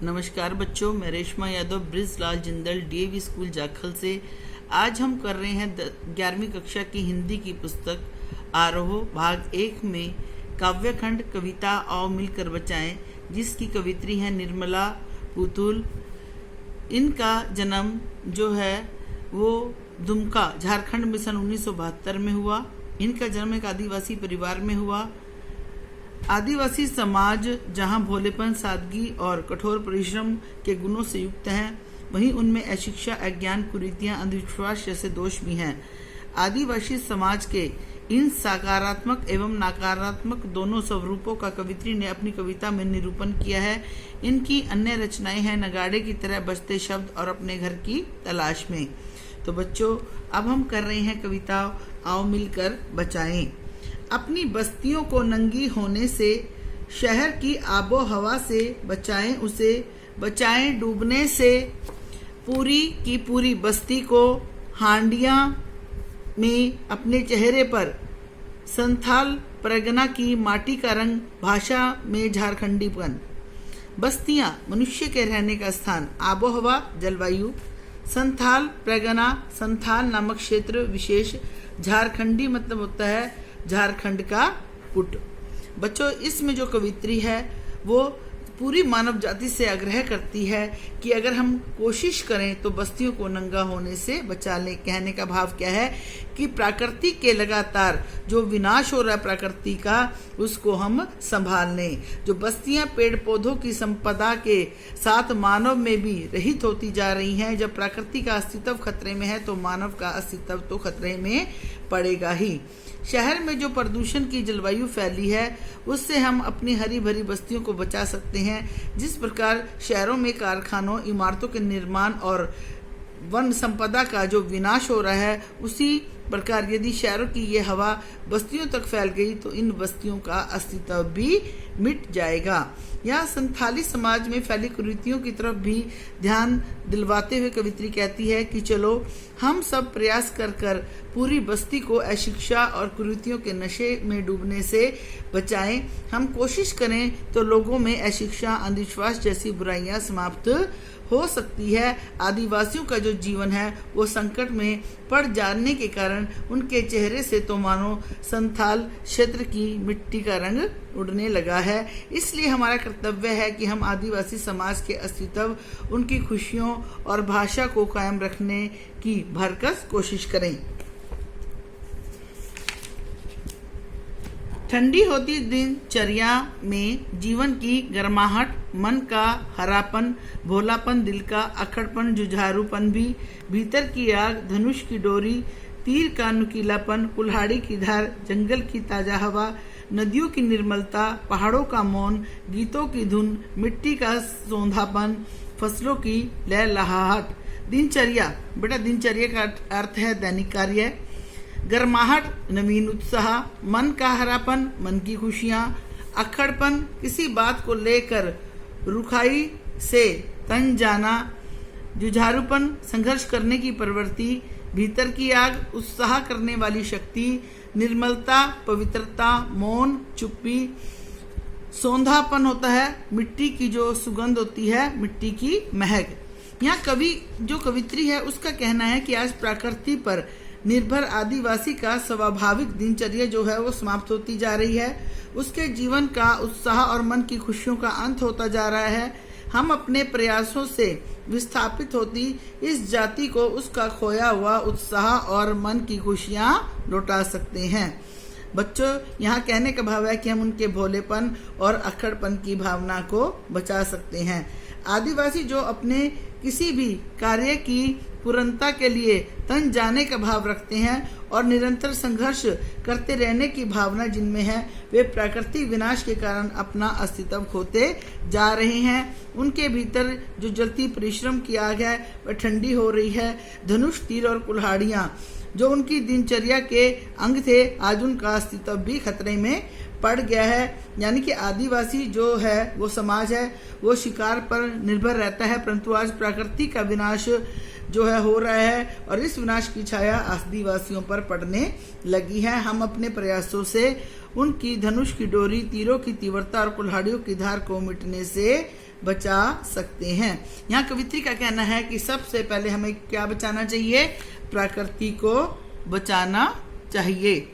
नमस्कार बच्चों, मैं रेशमा यादव ब्रिजलाल जिंदल डीएवी स्कूल जाखल से। आज हम कर रहे हैं 11वीं कक्षा की हिंदी की पुस्तक आरोह भाग 1 में काव्यखंड कविता आओ मिलकर बचाएं, जिसकी कवित्री है निर्मला पुतुल। इनका जन्म जो है वो दुमका झारखंड में सन 1972 में हुआ। इनका जन्म एक आदिवासी परिवार में हुआ। आदिवासी समाज जहां भोलेपन, सादगी और कठोर परिश्रम के गुणों से युक्त हैं, वहीं उनमें अशिक्षा, अज्ञान, कुरीतियां, अंधविश्वास जैसे दोष भी हैं। आदिवासी समाज के इन सकारात्मक एवं नकारात्मक दोनों स्वरूपों का कवित्री ने अपनी कविता में निरूपण किया है। इनकी अन्य रचनाएं हैं नगाड़े की तरह बजते शब्द और अपने घर की तलाश में। तो बच्चों, अब हम कर रहे हैं कविता आओ मिलकर बचाएं। अपनी बस्तियों को नंगी होने से, शहर की आबो हवा से बचाएं उसे, बचाएं डूबने से। पूरी की पूरी बस्ती को हांडिया में अपने चेहरे पर, संथाल परगना की माटी का रंग, भाषा में झारखंडीपन। बस्तियां मनुष्य के रहने का स्थान, आबोहवा जलवायु। संथाल परगना, संथाल नामक क्षेत्र विशेष। झारखंडी मतलब होता है झारखंड का पुट। बच्चों, इसमें जो कवित्री है वो पूरी मानव जाति से आग्रह करती है कि अगर हम कोशिश करें तो बस्तियों को नंगा होने से बचा लें। कहने का भाव क्या है कि प्रकृति के लगातार जो विनाश हो रहा है प्रकृति का, उसको हम संभाल लें। जो बस्तियां पेड़ पौधों की संपदा के साथ मानव में भी रहित होती जा रही हैं, जब प्रकृति का अस्तित्व खतरे में है तो मानव का अस्तित्व तो खतरे में पड़ेगा ही। शहर में जो प्रदूषण की जलवायु फैली है, उससे हम अपनी हरी भरी बस्तियों को बचा सकते हैं। जिस प्रकार शहरों में कारखानों, इमारतों के निर्माण और वन संपदा का जो विनाश हो रहा है, उसी प्रकार यदि शहरों की ये हवा बस्तियों तक फैल गई तो इन बस्तियों का अस्तित्व भी मिट जाएगा। यहाँ संथाली समाज में फैली कुरीतियों की तरफ भी ध्यान दिलवाते हुए कवित्री कहती है कि चलो हम सब प्रयास कर पूरी बस्ती को अशिक्षा और कुरीतियों के नशे में डूबने से बचाएं। हम कोशिश करें तो लोगों में अशिक्षा, अंधविश्वास जैसी बुराइयां समाप्त हो सकती है। आदिवासियों का जो जीवन है वो संकट में पड़ जाने के कारण उनके चेहरे से तो मानो संथाल क्षेत्र की मिट्टी का रंग उड़ने लगा है। इसलिए हमारा कर्तव्य है कि हम आदिवासी समाज के अस्तित्व, उनकी खुशियों और भाषा को कायम रखने की भरकस कोशिश करें। ठंडी होती दिनचर्या में जीवन की गर्माहट, मन का हरापन, भोलापन, दिल का अखड़पन, जुझारूपन भी, भीतर की आग, धनुष की डोरी, तीर का नुकीलापन, कुल्हाड़ी की धार, जंगल की ताजा हवा, नदियों की निर्मलता, पहाड़ों का मौन, गीतों की धुन, मिट्टी का सौंधापन, फसलों की लहलहाहट। दिनचर्या, बेटा दिनचर्या का अर्थ है दैनिक कार्य। गर्माहट, नवीन उत्साह। मन का हरापन, मन की खुशियाँ। अक्खड़पन, किसी बात को लेकर रुखाई से तन जाना। जुझारूपन, संघर्ष करने की प्रवृत्ति। भीतर की आग, उत्साह करने वाली शक्ति। निर्मलता, पवित्रता, मौन, चुप्पी। सौंधापन होता है मिट्टी की जो सुगंध होती है, मिट्टी की महक। यहाँ कवि जो कवित्री है उसका कहना है कि आज प्रकृति पर निर्भर आदिवासी का स्वाभाविक दिनचर्या जो है वो समाप्त होती जा रही है। उसके जीवन का उत्साह और मन की खुशियों का अंत होता जा रहा है। हम अपने प्रयासों से विस्थापित होती इस जाति को उसका खोया हुआ उत्साह और मन की खुशियाँ लौटा सकते हैं। बच्चों, यहाँ कहने का भाव है कि हम उनके भोलेपन और अक्खड़पन की भावना को बचा सकते हैं। आदिवासी जो अपने किसी भी कार्य की पूर्णता के लिए तन जाने का भाव रखते हैं और निरंतर संघर्ष करते रहने की भावना जिनमें है, वे प्राकृतिक विनाश के कारण अपना अस्तित्व खोते जा रहे हैं। उनके भीतर जो जलती परिश्रम की आग है वह ठंडी हो रही है। धनुष, तीर और कुल्हाड़ियाँ जो उनकी दिनचर्या के अंग थे, आज उनका अस्तित्व भी खतरे में पड़ गया है। यानी कि आदिवासी जो है वो समाज है वो शिकार पर निर्भर रहता है, परंतु आज प्रकृति का विनाश जो है हो रहा है और इस विनाश की छाया आदिवासियों पर पड़ने लगी है। हम अपने प्रयासों से उनकी धनुष की डोरी, तीरों की तीव्रता और कुल्हाड़ियों की धार को मिटने से बचा सकते हैं। यहाँ कवित्री का कहना है कि सबसे पहले हमें क्या बचाना चाहिए? प्रकृति को बचाना चाहिए।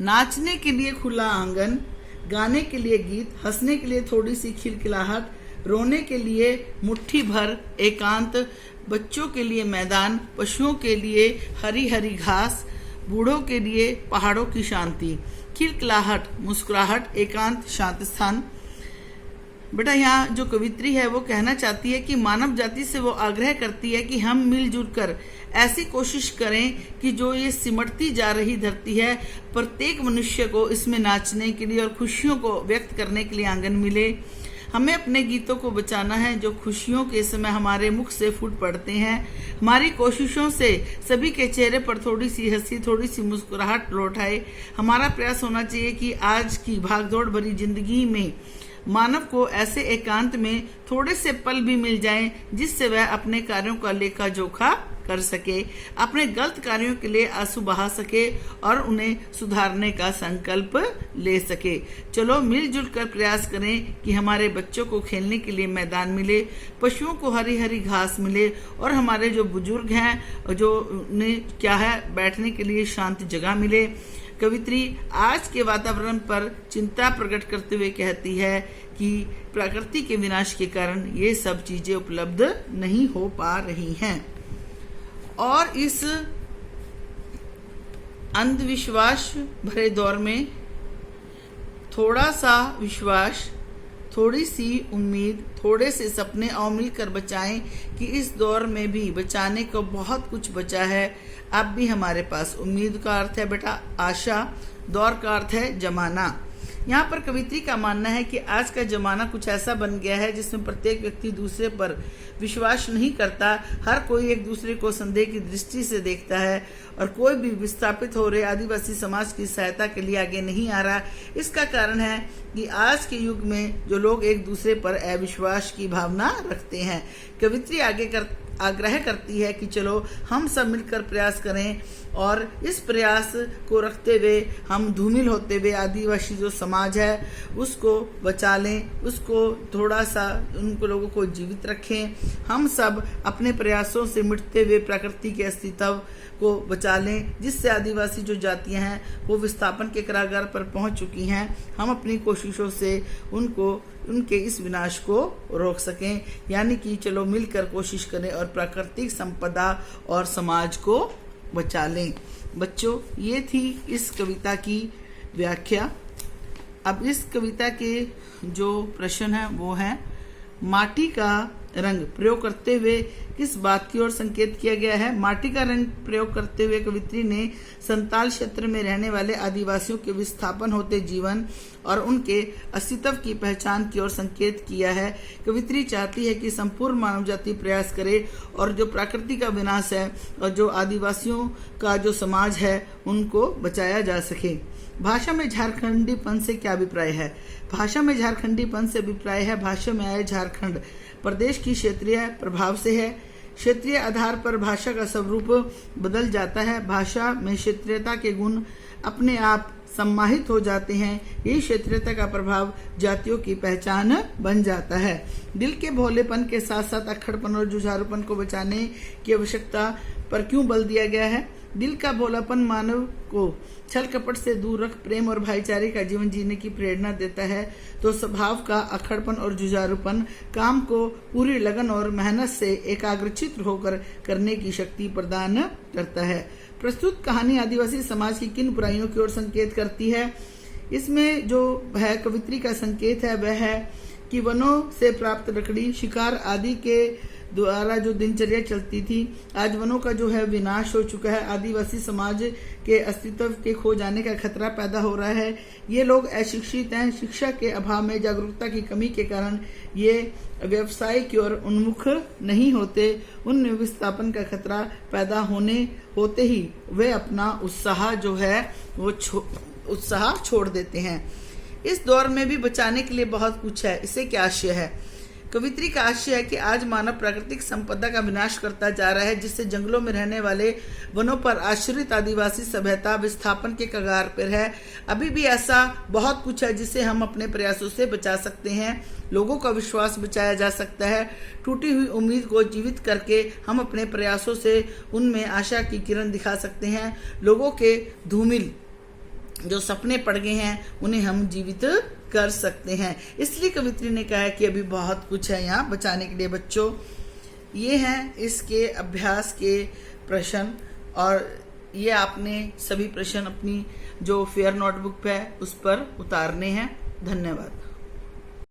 नाचने के लिए खुला आंगन, गाने के लिए गीत, हंसने के लिए थोड़ी सी खिलखिलाहट, रोने के लिए मुट्ठी भर एकांत, बच्चों के लिए मैदान, पशुओं के लिए हरी हरी घास, बूढ़ों के लिए पहाड़ों की शांति, खिलखिलाहट, मुस्कुराहट, एकांत, शांत स्थान। बेटा यहाँ जो कवित्री है वो कहना चाहती है कि मानव जाति से वो आग्रह करती है कि हम मिलजुल कर ऐसी कोशिश करें कि जो ये सिमटती जा रही धरती है, प्रत्येक मनुष्य को इसमें नाचने के लिए और खुशियों को व्यक्त करने के लिए आंगन मिले। हमें अपने गीतों को बचाना है जो खुशियों के समय हमारे मुख से फूट पड़ते हैं। हमारी कोशिशों से सभी के चेहरे पर थोड़ी सी हंसी, थोड़ी सी मुस्कुराहट लौट आए। हमारा प्रयास होना चाहिए कि आज की भागदौड़ भरी जिंदगी में मानव को ऐसे एकांत में थोड़े से पल भी मिल जाएं जिससे वह अपने कार्यों का लेखा जोखा कर सके, अपने गलत कार्यों के लिए आंसू बहा सके और उन्हें सुधारने का संकल्प ले सके। चलो मिलजुल कर प्रयास करें कि हमारे बच्चों को खेलने के लिए मैदान मिले, पशुओं को हरी हरी घास मिले और हमारे जो बुजुर्ग हैं जो उन्हें क्या है बैठने के लिए शांत जगह मिले। कवित्री आज के वातावरण पर चिंता प्रकट करते हुए कहती है कि प्रकृति के विनाश के कारण ये सब चीजें उपलब्ध नहीं हो पा रही हैं और इस अंधविश्वास भरे दौर में थोड़ा सा विश्वास, थोड़ी सी उम्मीद, थोड़े से सपने और मिलकर बचाएं कि इस दौर में भी बचाने को बहुत कुछ बचा है। अब भी हमारे पास उम्मीद का अर्थ है बेटा आशा, दौर का अर्थ है जमाना। यहाँ पर कवित्री का मानना है कि आज का जमाना कुछ ऐसा बन गया है जिसमें प्रत्येक व्यक्ति दूसरे पर विश्वास नहीं करता, हर कोई एक दूसरे को संदेह की दृष्टि से देखता है और कोई भी विस्थापित हो रहे आदिवासी समाज की सहायता के लिए आगे नहीं आ रहा। इसका कारण है कि आज के युग में जो लोग एक दूसरे पर अविश्वास की भावना रखते हैं। कवित्री आग्रह करती है कि चलो हम सब मिलकर प्रयास करें और इस प्रयास को रखते हुए हम धूमिल होते हुए आदिवासी जो समाज है उसको बचा लें, उसको थोड़ा सा उनको लोगों को जीवित रखें। हम सब अपने प्रयासों से मिटते हुए प्रकृति के अस्तित्व को बचा लें, जिससे आदिवासी जो जातियां हैं वो विस्थापन के कारागार पर पहुंच चुकी हैं। हम अपनी कोशिशों से उनके इस विनाश को रोक सकें, यानी कि चलो मिलकर कोशिश करें और प्राकृतिक संपदा और समाज को बचा लें। बच्चों ये थी इस कविता की व्याख्या। अब इस कविता के जो प्रश्न है वो है माटी का रंग प्रयोग करते हुए किस बात की ओर संकेत किया गया है? माटी का रंग प्रयोग करते हुए कवित्री ने संताल क्षेत्र में रहने वाले आदिवासियों के विस्थापन होते जीवन और उनके अस्तित्व की पहचान की ओर संकेत किया है। कवित्री चाहती है कि संपूर्ण मानव जाति प्रयास करे और जो प्रकृति का विनाश है और जो आदिवासियों का जो समाज है उनको बचाया जा सके। भाषा में झारखंडीपन से क्या अभिप्राय है? भाषा में झारखंडीपन से अभिप्राय है भाषा में आए झारखंड प्रदेश की क्षेत्रीय प्रभाव से है। क्षेत्रीय आधार पर भाषा का स्वरूप बदल जाता है। भाषा में क्षेत्रीयता के गुण अपने आप सम्माहित हो जाते हैं। यही क्षेत्रीयता का प्रभाव जातियों की पहचान बन जाता है। दिल के भोलेपन के साथ साथ अक्खड़पन और जुझारूपन को बचाने की आवश्यकता पर क्यों बल दिया गया है? दिल का भोलापन मानव को छल कपट से दूर रख प्रेम और भाईचारे का जीवन जीने की प्रेरणा देता है, तो स्वभाव का अक्खड़पन और जुझारूपन काम को पूरी लगन और मेहनत से एकाग्रचित होकर करने की शक्ति प्रदान करता है। प्रस्तुत कहानी आदिवासी समाज की किन बुराइयों की ओर संकेत करती है? इसमें जो है कवित्री का संकेत है वह है कि वनों से प्राप्त लकड़ी, शिकार आदि के द्वारा जो दिनचर्या चलती थी, आज वनों का जो है विनाश हो चुका है। आदिवासी समाज के अस्तित्व के खो जाने का खतरा पैदा हो रहा है। ये लोग अशिक्षित हैं। शिक्षा के अभाव में, जागरूकता की कमी के कारण ये व्यवसाय की ओर उन्मुख नहीं होते। उनमें विस्थापन का खतरा पैदा होते ही वे अपना उत्साह जो है वो उत्साह छोड़ देते हैं। इस दौर में भी बचाने के लिए बहुत कुछ है। इससे क्या आशय है? कवित्री का आशय है कि आज मानव प्राकृतिक संपदा का विनाश करता जा रहा है, जिससे जंगलों में रहने वाले वनों पर आश्रित आदिवासी सभ्यता विस्थापन के कगार पर है। अभी भी ऐसा बहुत कुछ है जिसे हम अपने प्रयासों से बचा सकते हैं। लोगों का विश्वास बचाया जा सकता है। टूटी हुई उम्मीद को जीवित करके हम अपने प्रयासों से उनमें आशा की किरण दिखा सकते हैं। लोगों के धूमिल जो सपने पड़ गए हैं उन्हें हम जीवित कर सकते हैं। इसलिए कवित्री ने कहा है कि अभी बहुत कुछ है यहाँ बचाने के लिए। बच्चों, ये हैं इसके अभ्यास के प्रश्न, और ये आपने सभी प्रश्न अपनी जो फेयर नोटबुक पे है उस पर उतारने हैं। धन्यवाद।